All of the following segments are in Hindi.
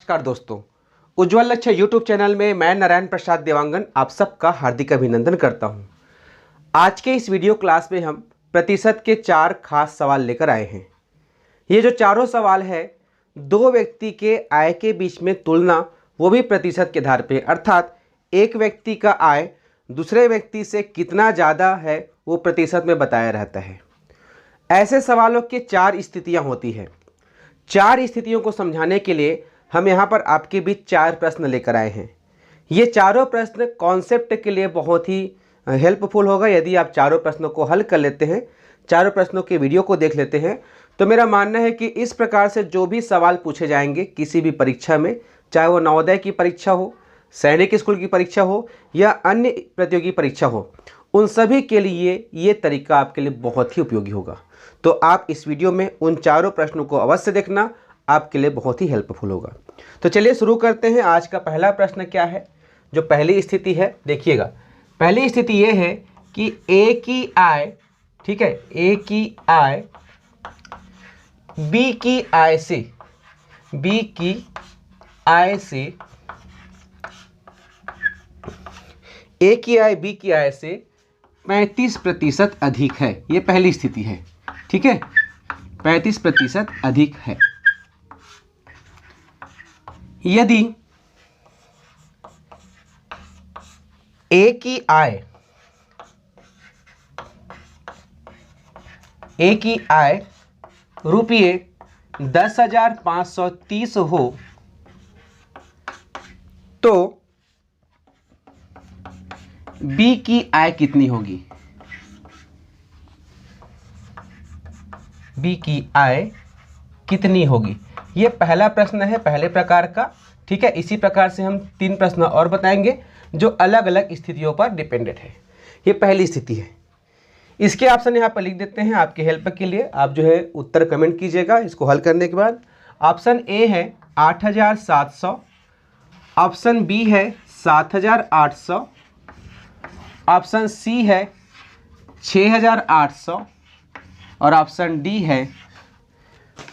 नमस्कार दोस्तों, उज्ज्वल लक्ष्य यूट्यूब चैनल में मैं नारायण प्रसाद देवांगन आप सबका हार्दिक अभिनंदन करता हूं। आज के इस वीडियो क्लास में हम प्रतिशत के 4 खास सवाल लेकर आए हैं। ये जो चारों सवाल है, दो व्यक्ति के आय के बीच में तुलना, वो भी प्रतिशत के आधार पे, अर्थात एक व्यक्ति का आय दूसरे व्यक्ति से कितना ज़्यादा है वो प्रतिशत में बताया रहता है। ऐसे सवालों की 4 स्थितियाँ होती हैं। 4 स्थितियों को समझाने के लिए हम यहाँ पर आपके बीच 4 प्रश्न लेकर आए हैं। ये चारों प्रश्न कॉन्सेप्ट के लिए बहुत ही हेल्पफुल होगा। यदि आप चारों प्रश्नों को हल कर लेते हैं, चारों प्रश्नों के वीडियो को देख लेते हैं, तो मेरा मानना है कि इस प्रकार से जो भी सवाल पूछे जाएंगे किसी भी परीक्षा में, चाहे वो नवोदय की परीक्षा हो, सैनिक स्कूल की परीक्षा हो या अन्य प्रतियोगी परीक्षा हो, उन सभी के लिए ये तरीका आपके लिए बहुत ही उपयोगी होगा। तो आप इस वीडियो में उन चारों प्रश्नों को अवश्य देखना, आपके लिए बहुत ही हेल्पफुल होगा। तो चलिए शुरू करते हैं। आज का पहला प्रश्न क्या है? जो पहली स्थिति है, देखिएगा। पहली स्थिति ये है कि ए की आय, ठीक है, ए की आय बी की आय से, बी की आय से, ए की आय बी की आय से 35% अधिक है। ये पहली स्थिति है, ठीक है, 35% अधिक है। यदि ए की आय रुपये 10,530 हो तो बी की आय कितनी होगी? बी की आय कितनी होगी? ये पहला प्रश्न है, पहले प्रकार का, ठीक है। इसी प्रकार से हम 3 प्रश्न और बताएंगे जो अलग अलग स्थितियों पर डिपेंडेंट है। ये पहली स्थिति है। इसके ऑप्शन यहाँ पर लिख देते हैं आपके हेल्प के लिए। आप जो है उत्तर कमेंट कीजिएगा इसको हल करने के बाद। ऑप्शन ए है 8,700, ऑप्शन बी है 7,800, ऑप्शन सी है 6,800 और ऑप्शन डी है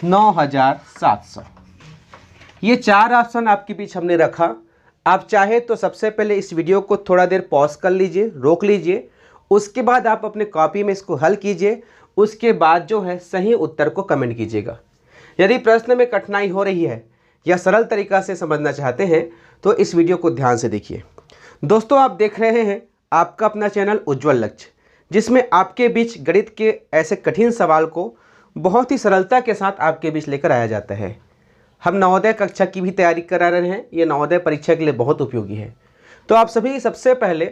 9,700। ये 4 ऑप्शन आपके बीच हमने रखा। आप चाहे तो सबसे पहले इस वीडियो को थोड़ा देर पॉज कर लीजिए, रोक लीजिए, उसके बाद आप अपने कॉपी में इसको हल कीजिए। उसके बाद जो है सही उत्तर को कमेंट कीजिएगा। यदि प्रश्न में कठिनाई हो रही है या सरल तरीका से समझना चाहते हैं तो इस वीडियो को ध्यान से देखिए। दोस्तों, आप देख रहे हैं आपका अपना चैनल उज्ज्वल लक्ष्य, जिसमें आपके बीच गणित के ऐसे कठिन सवाल को बहुत ही सरलता के साथ आपके बीच लेकर आया जाता है। हम नवोदय कक्षा की भी तैयारी करा रहे हैं। ये नवोदय परीक्षा के लिए बहुत उपयोगी है। तो आप सभी सबसे पहले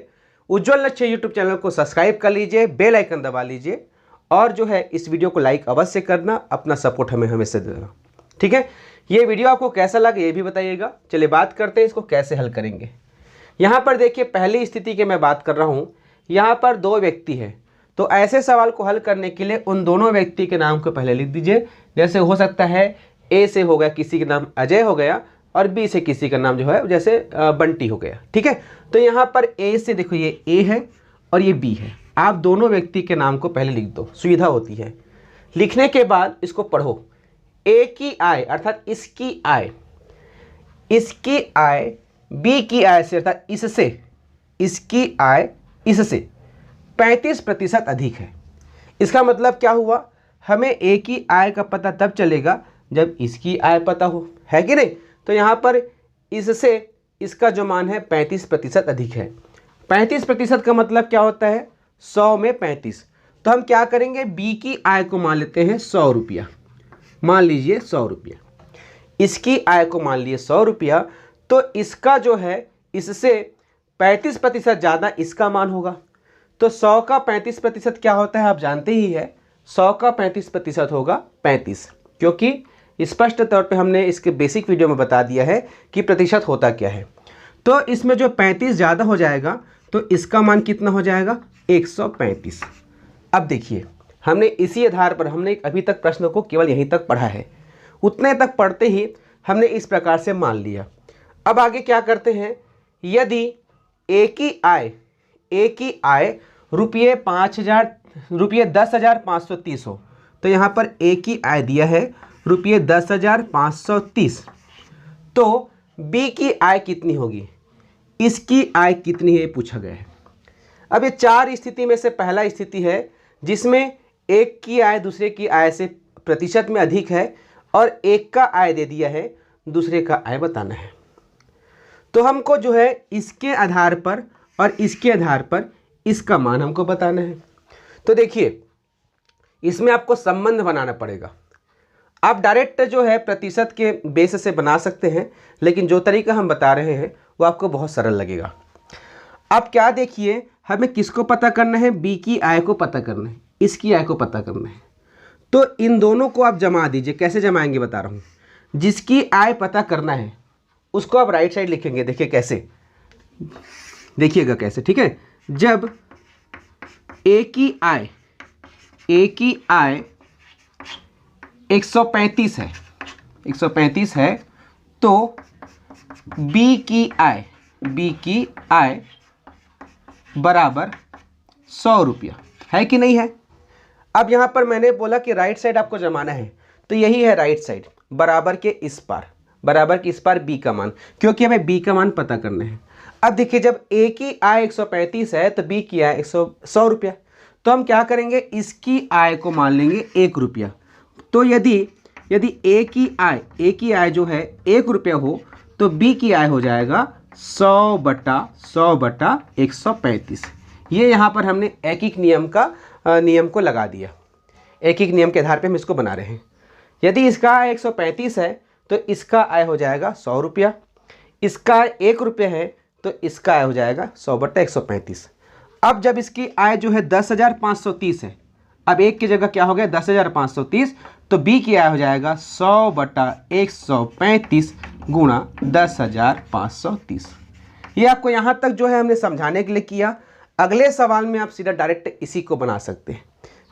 उज्ज्वल लक्ष्य यूट्यूब चैनल को सब्सक्राइब कर लीजिए, बेल आइकन दबा लीजिए और जो है इस वीडियो को लाइक अवश्य करना, अपना सपोर्ट हमें हमेशा देना, ठीक है। ये वीडियो आपको कैसा लगा ये भी बताइएगा। चलिए बात करते हैं इसको कैसे हल करेंगे। यहाँ पर देखिए, पहली स्थिति की मैं बात कर रहा हूँ। यहाँ पर 2 व्यक्ति हैं, तो ऐसे सवाल को हल करने के लिए उन दोनों व्यक्ति के नाम को पहले लिख दीजिए। जैसे हो सकता है ए से हो गया किसी का नाम अजय हो गया और बी से किसी का नाम जो है जैसे बंटी हो गया, ठीक है। तो यहाँ पर ए से देखो, ये ए है और ये बी है। आप दोनों व्यक्ति के नाम को पहले लिख दो, सुविधा होती है। लिखने के बाद इसको पढ़ो। ए की आय अर्थात इसकी आय बी की आय से अर्थात इससे, इसकी आय इससे 35% अधिक है। इसका मतलब क्या हुआ? हमें ए की आय का पता तब चलेगा जब इसकी आय पता हो, है कि नहीं। तो यहाँ पर इससे इसका जो मान है 35% अधिक है। 35% का मतलब क्या होता है? 100 में 35। तो हम क्या करेंगे, बी की आय को मान लेते हैं 100 रुपया, मान लीजिए 100 रुपया। इसकी आय को मान लिए 100 रुपया, तो इसका जो है इससे 35% ज़्यादा इसका मान होगा। तो 100 का 35% क्या होता है आप जानते ही है। 100 का 35% होगा 35, क्योंकि स्पष्ट तौर पे हमने इसके बेसिक वीडियो में बता दिया है कि प्रतिशत होता क्या है। तो इसमें जो 35 ज़्यादा हो जाएगा तो इसका मान कितना हो जाएगा? 135। अब देखिए, हमने इसी आधार पर हमने अभी तक प्रश्न को केवल यहीं तक पढ़ा है। उतने तक पढ़ते ही हमने इस प्रकार से मान लिया। अब आगे क्या करते हैं, यदि ए की आय रुपये 10,530 हो, तो यहाँ पर ए की आय दिया है रुपये 10,530, तो बी की आय कितनी होगी, इसकी आय कितनी है पूछा गया है। अब ये 4 स्थिति में से पहला स्थिति है जिसमें एक की आय दूसरे की आय से प्रतिशत में अधिक है और एक का आय दे दिया है, दूसरे का आय बताना है। तो हमको जो है इसके आधार पर और इसके आधार पर इसका मान हमको बताना है। तो देखिए इसमें आपको संबंध बनाना पड़ेगा। आप डायरेक्ट जो है प्रतिशत के बेस से बना सकते हैं, लेकिन जो तरीका हम बता रहे हैं वो आपको बहुत सरल लगेगा। आप क्या देखिए, हमें किसको पता करना है, बी की आय को पता करना है, इसकी आय को पता करना है। तो इन दोनों को आप जमा दीजिए। कैसे जमाएंगे बता रहा हूँ। जिसकी आय पता करना है उसको आप राइट साइड लिखेंगे। देखिए कैसे, देखिएगा कैसे, ठीक है। जब ए की आय 135 है, 135 है, तो बी की आय बराबर 100 रुपया है कि नहीं है। अब यहाँ पर मैंने बोला कि राइट साइड आपको जमाना है, तो यही है राइट साइड, बराबर के इस पार बी का मान, क्योंकि हमें बी का मान पता करना है। अब देखिए जब ए की आय 135 है तो बी की आय 100 रुपया, तो हम क्या करेंगे, इसकी आय को मान लेंगे 1 रुपया। तो यदि ए की आय जो है 1 रुपया हो तो बी की आय हो जाएगा 100/135। ये यहाँ पर हमने एक नियम को लगा दिया। एक नियम के आधार पे हम इसको बना रहे हैं। यदि इसका आय 135 है तो इसका आय हो जाएगा 100 रुपया, इसका आय 1 रुपया है तो इसका आय हो जाएगा 100/135। अब जब इसकी आय जो है 10,530 है, अब एक की जगह क्या हो गया 10,530, तो बी की आय हो जाएगा 100/135 गुणा 10,530। ये आपको यहाँ तक जो है हमने समझाने के लिए किया। अगले सवाल में आप सीधा डायरेक्ट इसी को बना सकते हैं,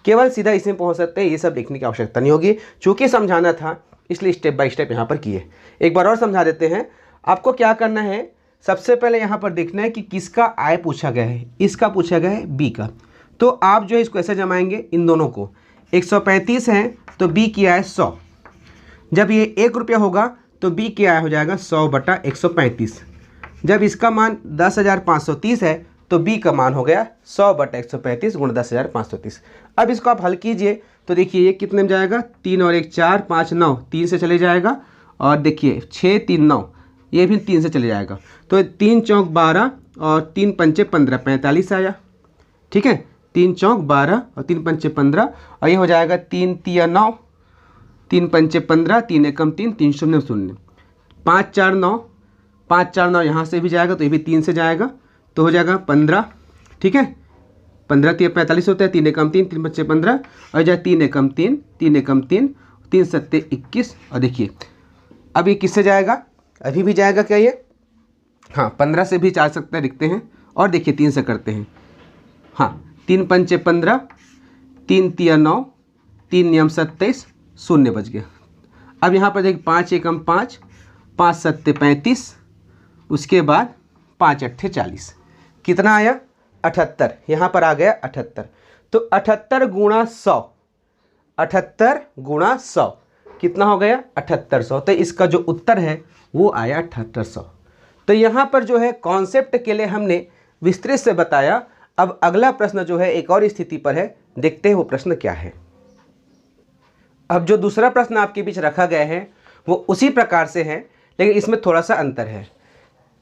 केवल सीधा इसमें पहुँच सकते हैं। ये सब लिखने की आवश्यकता नहीं होगी, चूँकि समझाना था इसलिए स्टेप बाय स्टेप यहाँ पर किए। एक बार और समझा देते हैं। आपको क्या करना है, सबसे पहले यहाँ पर देखना है कि किसका आय पूछा गया है, इसका पूछा गया है बी का। तो आप जो है इसको ऐसे जमाएंगे, इन दोनों को 135 है तो बी की आय 100, जब ये 1 रुपया होगा तो बी की आय हो जाएगा 100/135। जब इसका मान 10,530 है तो बी का मान हो गया 100/135 गुणा 10,530। अब इसको आप हल कीजिए तो देखिए ये कितने में जाएगा, 3 और 1 4 5 9, 3 से चले जाएगा, और देखिए 6 3 9, ये भी 3 से चले जाएगा, तो 3 चौक 12 और 3 पंचे 15, 45 आया, ठीक है। 3 चौक 12 और 3 पंचे 15, और ये हो जाएगा 3 तिया 9, 3 पंचे 15, 3 एकम 3, 3 शून्य 0, 5 4 9, 5 4 9 यहाँ से भी जाएगा तो ये भी 3 से जाएगा, तो हो जाएगा 15, ठीक है। 15 तिया 45 होता है, 3 एकम 3, 3 पंचे 15, और जाए 3 एकम 3, 3 एकम 3, 3 सत्ते 21, और देखिए अब ये किससे जाएगा, अभी भी जाएगा क्या ये, हाँ 15 से भी जा सकता है, दिखते हैं, और देखिए 3 से करते हैं, हाँ 3 पंचे 15, 3 तिया 9, 3 नियम 27, 0 बच गया। अब यहाँ पर देखिए 5 एकम 5, 5 सत्ते 35, उसके बाद 5 अट्ठे 40, कितना आया 78, यहाँ पर आ गया 78। तो 78 गुणा 100, 78 गुणा 100 कितना हो गया 7800। तो इसका जो उत्तर है वो आया 7800। तो यहाँ पर जो है कॉन्सेप्ट के लिए हमने विस्तृत से बताया। अब अगला प्रश्न जो है एक और स्थिति पर है, देखते हैं वो प्रश्न क्या है। अब जो दूसरा प्रश्न आपके बीच रखा गया है वो उसी प्रकार से है, लेकिन इसमें थोड़ा सा अंतर है।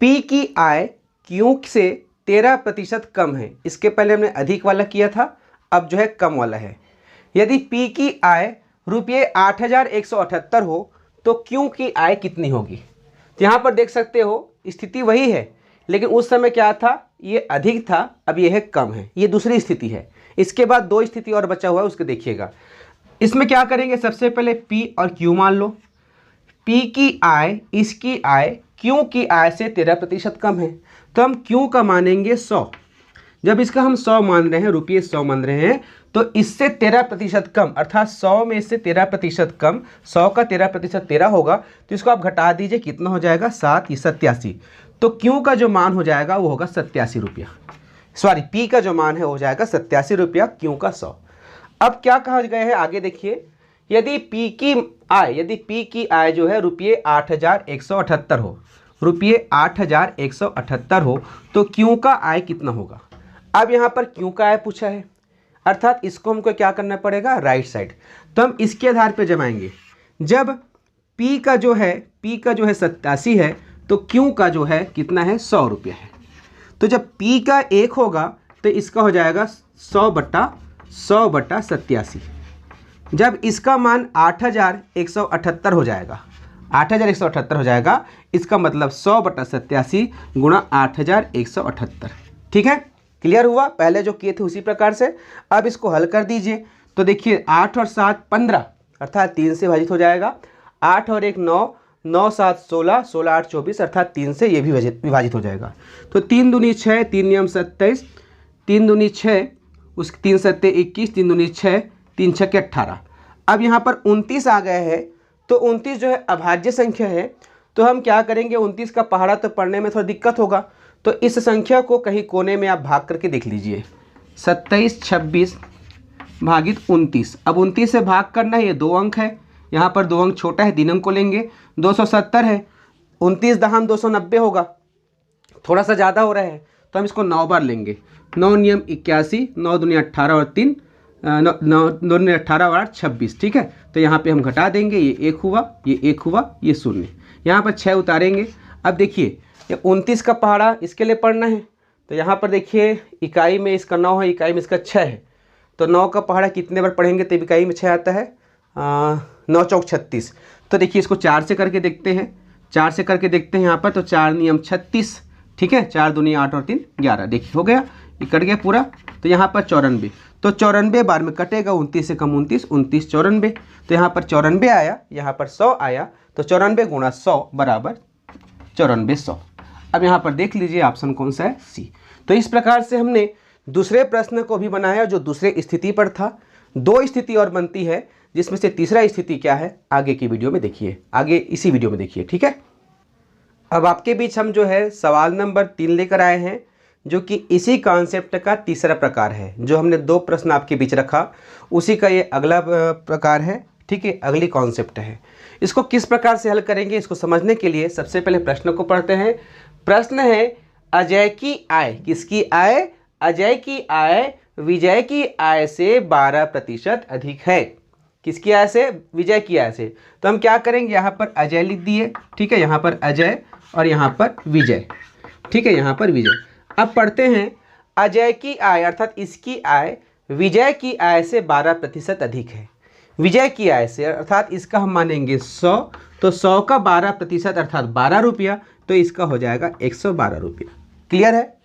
पी की आय क्यू से 13% कम है। इसके पहले हमने अधिक वाला किया था, अब जो है कम वाला है। यदि पी की आय रुपये 8,178 हो तो क्यू की आय कितनी होगी। तो यहाँ पर देख सकते हो स्थिति वही है, लेकिन उस समय क्या था, ये अधिक था, अब ये है कम है। ये दूसरी स्थिति है। इसके बाद 2 स्थिति और बचा हुआ है, उसको देखिएगा। इसमें क्या करेंगे, सबसे पहले पी और क्यू मान लो। पी की आय, इसकी आय क्यू की आय से 13% कम है, तो हम क्यू का मानेंगे 100। जब इसका हम 100 मान रहे हैं, रुपये 100 मान रहे हैं, तो इससे 13% कम, अर्थात 100 में से 13% कम, 100 का 13% 13 होगा, तो इसको आप घटा दीजिए, कितना हो जाएगा 7 87। तो क्यू का जो मान हो जाएगा वो होगा 87 रुपया, सॉरी पी का जो मान है हो जाएगा 87 रुपया, क्यू का 100। अब क्या कहा गया है आगे देखिए, यदि पी की आय जो है रुपये 8,178 हो, रुपये 8,178 हो तो क्यों का आय कितना होगा। अब यहाँ पर क्यों का आय पूछा है, अर्थात इसको हमको क्या करना पड़ेगा, राइट साइड। तो हम इसके आधार पर जमाएंगे। जब P का जो है 87 है तो Q का जो है कितना है, 100 रुपये है। तो जब P का 1 होगा तो इसका हो जाएगा 100/87। जब इसका मान 8,178 हो जाएगा, 8,178 हो जाएगा, इसका मतलब 100/87 गुणा 8,178। ठीक है, क्लियर हुआ। पहले जो किए थे उसी प्रकार से अब इसको हल कर दीजिए। तो देखिए 8 और 7 15, अर्थात 3 से विभाजित हो जाएगा। 8 और 1 9, 9 7 16, 16 8 24, अर्थात 3 से ये भी विभाजित हो जाएगा। तो 3 दूनी 6, 3 नियम 27, 3 दूनी 6, उस 3 सत्ते 21, 3 दूनी 6, 3 6 के 18। अब यहाँ पर 29 आ गए हैं तो 29 जो है अभाज्य संख्या है। तो हम क्या करेंगे, 29 का पहाड़ा तो पढ़ने में थोड़ा दिक्कत होगा, तो इस संख्या को कहीं कोने में आप भाग करके देख लीजिए। 27 26 भागित 29। अब 29 से भाग करना है, ये 2 अंक है, यहाँ पर 2 अंक छोटा है, 3 अंक को लेंगे। 270 है, 29 दहाम 290 होगा, थोड़ा सा ज़्यादा हो रहा है तो हम इसको 9 बार लेंगे। 9 नियम 81, 9 दूनी 18 और 3, 9 दूनी 18 और 8 26। ठीक है, तो यहाँ पे हम घटा देंगे, ये 1 हुआ, ये 1 हुआ, ये 0, यहाँ पर 6 उतारेंगे। अब देखिए ये 29 का पहाड़ा इसके लिए पढ़ना है, तो यहाँ पर देखिए इकाई में इसका 9 है, इकाई में इसका 6 है। तो 9 का पहाड़ा कितने बार पढ़ेंगे तब इकाई में 6 आता है, 9 चौक 36। तो देखिए इसको 4 से करके देखते हैं, 4 से करके देखते हैं यहाँ पर। तो 4 नियम 36, ठीक है, 4 दूनी 8 और 3 11। देखिए हो गया, ये कट गया पूरा। तो यहाँ पर 94, तो 94 बार में कटेगा, 29 से कम 29, 29 94। तो यहाँ पर 94 आया, यहाँ पर 100 आया, तो 94 गुणा 100 बराबर 9400। अब यहाँ पर देख लीजिए ऑप्शन कौन सा है, सी। तो इस प्रकार से हमने दूसरे प्रश्न को भी बनाया जो दूसरे स्थिति पर था। 2 स्थिति और बनती है, जिसमें से तीसरा स्थिति क्या है आगे की वीडियो में देखिए, आगे इसी वीडियो में देखिए। ठीक है, अब आपके बीच हम जो है सवाल नंबर 3 लेकर आए हैं, जो कि इसी कॉन्सेप्ट का तीसरा प्रकार है। जो हमने 2 प्रश्न आपके बीच रखा उसी का ये अगला प्रकार है। ठीक है, अगली कॉन्सेप्ट है। इसको किस प्रकार से हल करेंगे, इसको समझने के लिए सबसे पहले प्रश्न को पढ़ते हैं। प्रश्न है, अजय की आय, किसकी आय, अजय की आय विजय की आय से 12% अधिक है। किसकी आय से, विजय की आय से। तो हम क्या करेंगे, यहाँ पर अजय लिख दिए, ठीक है, यहाँ पर अजय और यहाँ पर विजय, ठीक है, यहाँ पर विजय। अब पढ़ते हैं, अजय की आय अर्थात इसकी आय विजय की आय से 12% अधिक है। विजय की आय से अर्थात इसका हम मानेंगे 100, तो 100 का 12% अर्थात 12 रुपया, तो इसका हो जाएगा 112 रुपया। क्लियर है।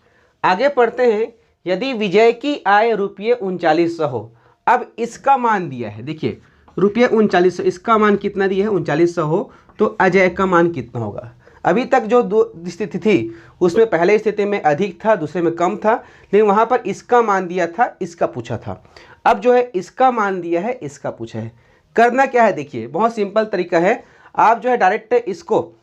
आगे पढ़ते हैं, यदि विजय की आय रुपये 3900 हो। अब इसका मान दिया है, देखिए रुपये 3900, इसका मान कितना दिया है, 3900 हो, तो अजय का मान कितना होगा। अभी तक जो 2 स्थिति थी उसमें पहले स्थिति में अधिक था, दूसरे में कम था, लेकिन वहाँ पर इसका मान दिया था, इसका पूछा था। अब जो है इसका मान दिया है, इसका पूछा है। करना क्या है, देखिए बहुत सिंपल तरीका है। आप जो है डायरेक्ट इसको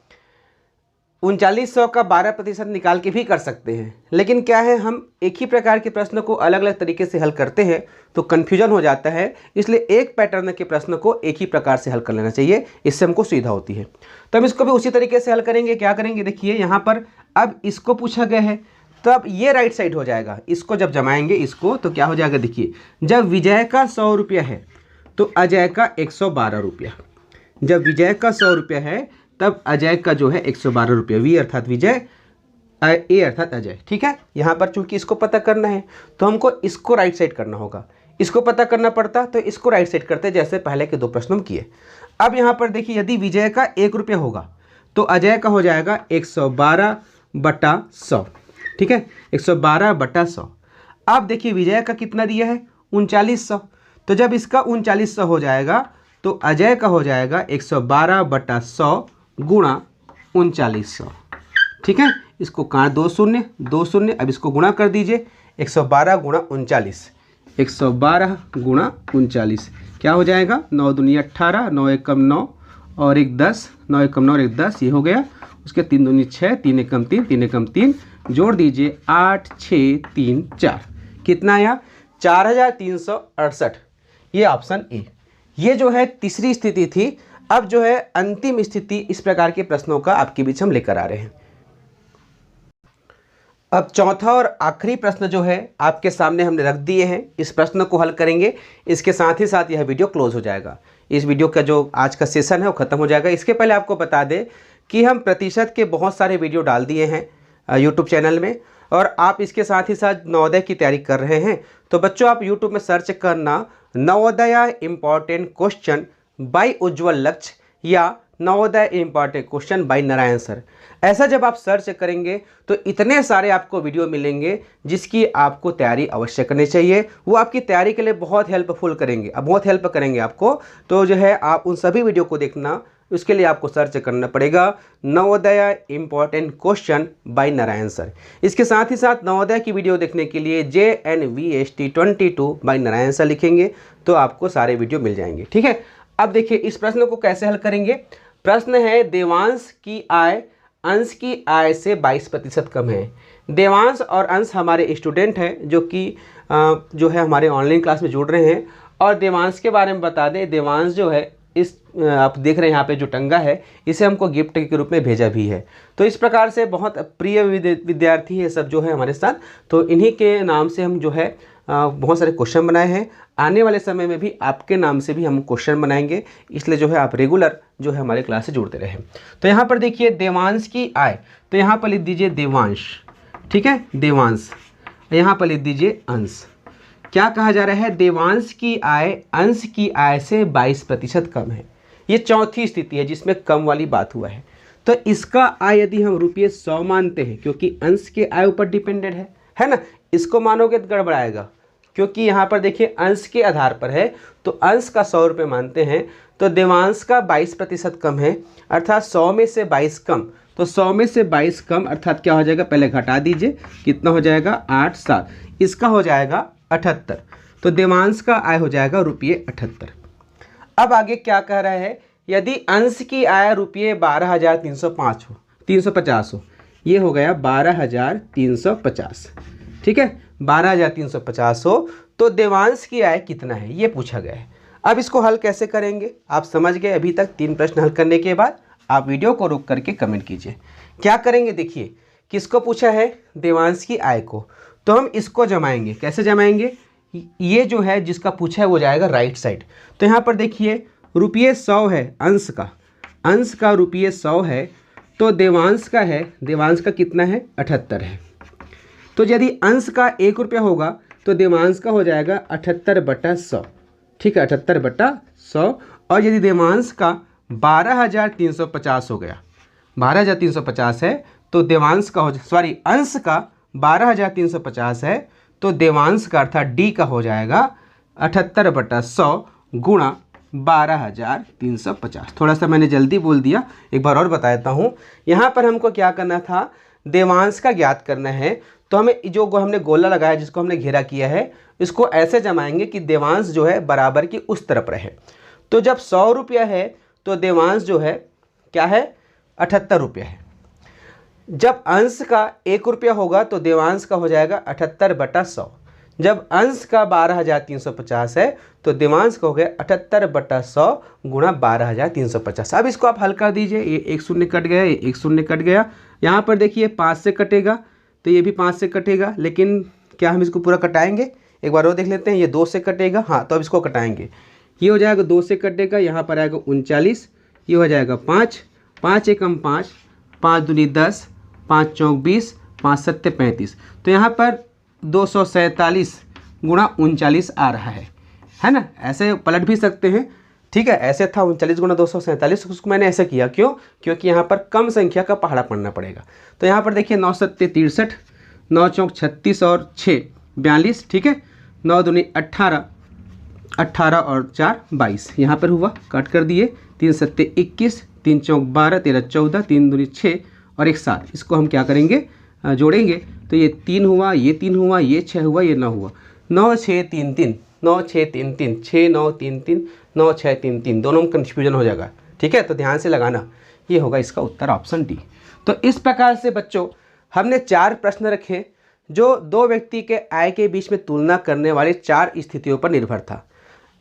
3900 का 12% निकाल के भी कर सकते हैं, लेकिन क्या है हम एक ही प्रकार के प्रश्न को अलग अलग तरीके से हल करते हैं तो कन्फ्यूजन हो जाता है। इसलिए एक पैटर्न के प्रश्न को एक ही प्रकार से हल कर लेना चाहिए, इससे हमको सुविधा होती है। तो हम इसको भी उसी तरीके से हल करेंगे। क्या करेंगे, देखिए यहाँ पर अब इसको पूछा गया है, तो अब ये राइट साइड हो जाएगा। इसको जब जमाएंगे इसको तो क्या हो जाएगा, देखिए जब विजय का 100 रुपया है तो अजय का 112 रुपया। जब विजय का 100 रुपया है तब अजय का जो है 112 रुपये। वी अर्थात विजय, ए अर्थात अजय। ठीक है, यहाँ पर चूंकि इसको पता करना है तो हमको इसको राइट साइड करना होगा। इसको पता करना पड़ता तो इसको राइट साइड करते, जैसे पहले के 2 प्रश्न हम किए। अब यहाँ पर देखिए यदि विजय का 1 रुपया होगा तो अजय का हो जाएगा 112/100। ठीक है, 112/100। अब देखिए विजय का कितना दिया है, 3900, तो जब इसका 3900 हो जाएगा तो अजय का हो जाएगा 112/100 गुणा 3900। ठीक है, इसको कहाँ 2 शून्य 2 शून्य, अब इसको गुणा कर दीजिए, 112 गुणा 39, 112 गुणा 39 क्या हो जाएगा, 9 दूनी 18, 9 एकम 9 और 1 10, 9 एकम 9 और 1 10, ये हो गया। उसके 3 दूनी 6, 3 एकम 3, 3 एकम 3, जोड़ दीजिए 8 6 3 4, कितना आया 4368। ये ऑप्शन ए। ये जो है तीसरी स्थिति थी। अब जो है अंतिम स्थिति इस प्रकार के प्रश्नों का आपके बीच हम लेकर आ रहे हैं। अब चौथा और आखिरी प्रश्न जो है आपके सामने हमने रख दिए हैं, इस प्रश्न को हल करेंगे, इसके साथ ही साथ यह वीडियो क्लोज हो जाएगा। इस वीडियो का जो आज का सेशन है वो खत्म हो जाएगा। इसके पहले आपको बता दें कि हम प्रतिशत के बहुत सारे वीडियो डाल दिए हैं यूट्यूब चैनल में, और आप इसके साथ ही साथ नवोदय की तैयारी कर रहे हैं तो बच्चों आप यूट्यूब में सर्च करना नवोदय इम्पॉर्टेंट क्वेश्चन बाय उज्ज्वल लक्ष्य या Navodaya important question by Narayan sir. ऐसा जब आप सर्च करेंगे तो इतने सारे आपको वीडियो मिलेंगे जिसकी आपको तैयारी अवश्य करनी चाहिए। वो आपकी तैयारी के लिए बहुत हेल्पफुल करेंगे, अब बहुत हेल्प करेंगे आपको। तो जो है आप उन सभी वीडियो को देखना, उसके लिए आपको सर्च करना पड़ेगा Navodaya important question by Narayan sir. इसके साथ ही साथ नवोदय की वीडियो देखने के लिए JNVST 22 बाय नारायण सर लिखेंगे तो आपको सारे वीडियो मिल जाएंगे। ठीक है, अब देखिए इस प्रश्न को कैसे हल करेंगे। प्रश्न है देवांश की आय अंश की आय से 22% कम है। देवांश और अंश हमारे स्टूडेंट हैं जो कि जो है हमारे ऑनलाइन क्लास में जुड़ रहे हैं। और देवांश के बारे में बता दें, देवांश जो है इस आप देख रहे हैं यहाँ पे जो टंगा है इसे हमको गिफ्ट के रूप में भेजा भी है। तो इस प्रकार से बहुत प्रिय विद्यार्थी है सब जो है हमारे साथ, तो इन्हीं के नाम से हम जो है बहुत सारे क्वेश्चन बनाए हैं। आने वाले समय में भी आपके नाम से भी हम क्वेश्चन बनाएंगे, इसलिए जो है आप रेगुलर जो है हमारे क्लास से जुड़ते रहें। तो यहाँ पर देखिए देवांश की आय, तो यहाँ पर लिख दीजिए देवांश, ठीक है, देवांश। यहाँ पर लिख दीजिए अंश। क्या कहा जा रहा है, देवांश की आय अंश की आय से 22% कम है। ये चौथी स्थिति है जिसमें कम वाली बात हुआ है। तो इसका आय यदि हम ₹100 मानते हैं, क्योंकि अंश के आय ऊपर डिपेंडेंट है ना, इसको मानोगे तो गड़बड़ाएगा, क्योंकि यहाँ पर देखिए अंश के आधार पर है, तो अंश का 100 रुपये मानते हैं, तो देवांश का 22% कम है, अर्थात 100 में से 22 कम। तो 100 में से 22 कम अर्थात क्या हो जाएगा, पहले घटा दीजिए, कितना हो जाएगा 8 7, इसका हो जाएगा 78। तो देवांश का आय हो जाएगा ₹78। अब आगे क्या कह रहा है, यदि अंश की आय ₹12,350 हो, 350 हो, ये हो गया 12,350, ठीक है, 12,350 हो, तो देवांश की आय कितना है ये पूछा गया है। अब इसको हल कैसे करेंगे आप समझ गए। अभी तक 3 प्रश्न हल करने के बाद आप वीडियो को रोक करके कमेंट कीजिए। क्या करेंगे, देखिए किसको पूछा है, देवांश की आय को, तो हम इसको जमाएंगे। कैसे जमाएंगे, ये जो है जिसका पूछा है वो जाएगा राइट साइड। तो यहाँ पर देखिए ₹100 है अंश का ₹100 है, तो देवांश का है, देवांश का कितना है 78 है। तो यदि अंश का ₹1 होगा तो देवांश का हो जाएगा 78/100, ठीक है, 78/100। और यदि देवांश का 12,350 हो गया, 12,350 है, तो देवांश का अंश का 12,350 है, तो देवांश का अर्थात डी का हो जाएगा 78/100 गुणा 12,350। थोड़ा सा मैंने जल्दी बोल दिया, एक बार और बता देता हूँ। यहाँ पर हमको क्या करना था, देवांश का ज्ञात करना है, तो हमें जो हमने गोला लगाया, जिसको हमने घेरा किया है, इसको ऐसे जमाएंगे कि देवांश जो है बराबर की उस तरफ रहे। तो जब 100 रुपया है तो देवांश जो है क्या है 78 रुपया है। जब अंश का ₹1 होगा तो देवांश का हो जाएगा 78/100। जब अंश का 12,350 है तो देवांश का हो गया 78/100 गुणा 12,350। अब इसको आप हल कर दीजिए, ये 1 शून्य कट गया, ये 1 शून्य कट गया। यहाँ पर देखिए 5 से कटेगा तो ये भी 5 से कटेगा, लेकिन क्या हम इसको पूरा कटाएंगे, एक बार और देख लेते हैं। ये 2 से कटेगा, हाँ तो अब इसको कटाएंगे, ये हो जाएगा 2 से कटेगा, यहाँ पर आएगा 39, ये हो जाएगा 5, 5 एकम 5, 5 दूनी 10, 5 चौक 20, 5 सत्ते 35। तो यहाँ पर 247 गुणा 39 आ रहा है ना। ऐसे पलट भी सकते हैं, ठीक है, ऐसे था 39 गुणा 247, उसको मैंने ऐसे किया, क्यों, क्योंकि यहाँ पर कम संख्या का पहाड़ा पढ़ना पड़ेगा। तो यहाँ पर देखिए 9 सत्ते 63, 9 चौक 36 और 6 42, ठीक है, 9 दूनी 18, 18 और 4 22, यहाँ पर हुआ, कट कर दिए, 3 सत्ते 21, 3 चौक 12, 13 14, 3 दूनी 6 और 1 7। इसको हम क्या करेंगे, जोड़ेंगे, तो ये 3 हुआ, ये 3 हुआ, ये 6 हुआ, ये 9 हुआ, 9 6 3 3, 9 6 3 3, 6 9 3 3, 9 6 3 3, दोनों में कन्फ्यूजन हो जाएगा, ठीक है, तो ध्यान से लगाना, ये होगा इसका उत्तर ऑप्शन डी। तो इस प्रकार से बच्चों हमने 4 प्रश्न रखे जो 2 व्यक्ति के आय के बीच में तुलना करने वाले 4 स्थितियों पर निर्भर था।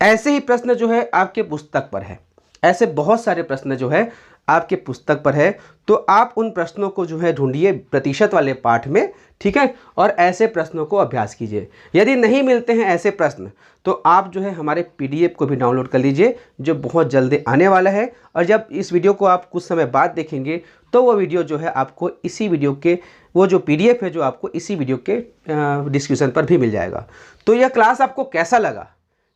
ऐसे ही प्रश्न जो है आपके पुस्तक पर है, ऐसे बहुत सारे प्रश्न जो है आपके पुस्तक पर है, तो आप उन प्रश्नों को जो है ढूंढिए प्रतिशत वाले पाठ में, ठीक है, और ऐसे प्रश्नों को अभ्यास कीजिए। यदि नहीं मिलते हैं ऐसे प्रश्न तो आप जो है हमारे पीडीएफ को भी डाउनलोड कर लीजिए, जो बहुत जल्दी आने वाला है। और जब इस वीडियो को आप कुछ समय बाद देखेंगे तो वो वीडियो जो है आपको इसी वीडियो के, वो जो पीडीएफ है जो आपको इसी वीडियो के डिस्क्रिप्शन पर भी मिल जाएगा। तो यह क्लास आपको कैसा लगा,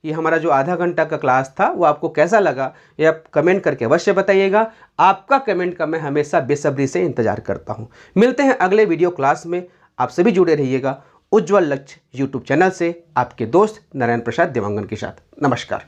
ये हमारा जो आधा घंटा का क्लास था वो आपको कैसा लगा, ये आप कमेंट करके अवश्य बताइएगा। आपका कमेंट का मैं हमेशा बेसब्री से इंतजार करता हूँ। मिलते हैं अगले वीडियो क्लास में, आप सभी जुड़े रहिएगा उज्ज्वल लक्ष्य यूट्यूब चैनल से, आपके दोस्त नारायण प्रसाद देवांगन के साथ। नमस्कार।